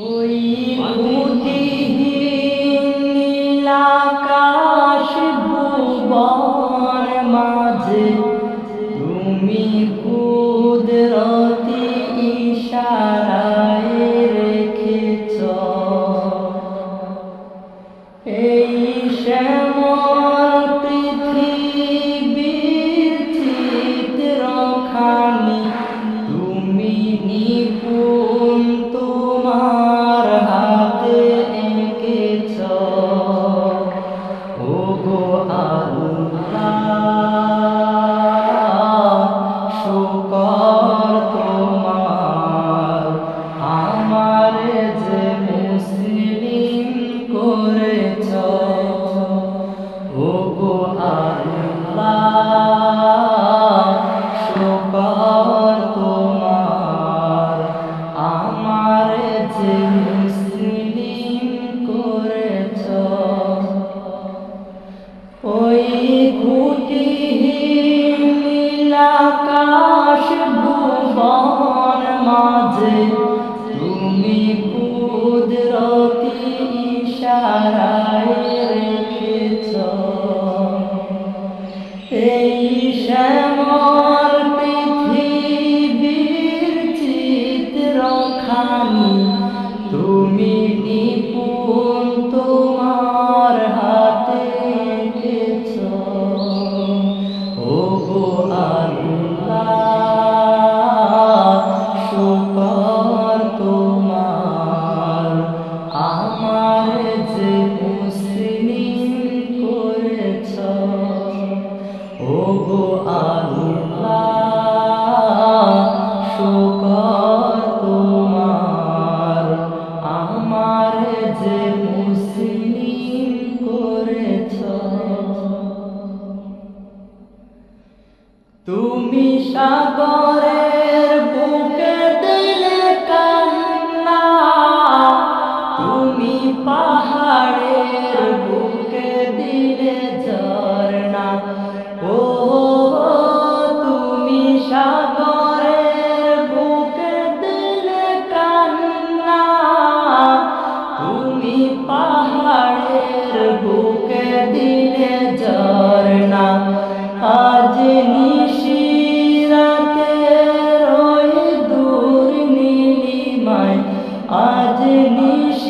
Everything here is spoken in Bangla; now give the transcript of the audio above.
ওই খুঁটিহীন নীলাকাশ ভুবন মাঝে তুমি কুদরতি ইশারায় রেখেছ এই শ্যামল পৃথিবীর চিত্রখানি তুমি নিপুণ তোমার হাতে এঁকেছ ওগো আল্লাহ শুকর তোমার আমারে যে মুসলিম করেছ ওগো আল্লাহ শুকর তোমার আমারে যে মুসলিম করেছ ওই খুঁটিহীন নীলাকাশ ভুবন মাঝে তুমি কুদরতি ইশারায় রেখেছ এই শ্যামল পৃথিবীর চিত্রখানি তুমি নিপুণ তোমার হাতে এঁকেছ ওগো আল্লাহ শুকর তোমার আমার যে মুসলিম করেছ ওগো আল্লাহ শুকর তোমার আমার যে মুসলিম করেছ তুমি সাগরের বুকে দিলে কান্না তুমি পাহাড়ের বুকে দিলে ঝরনা ও তুমি সাগরের বুকে দিলে কান্না তুমি পাহাড়ের বুকে দিলে ঝরনা আজ নিশিরাতের ওই দূর নীলিমায় আজ নিশি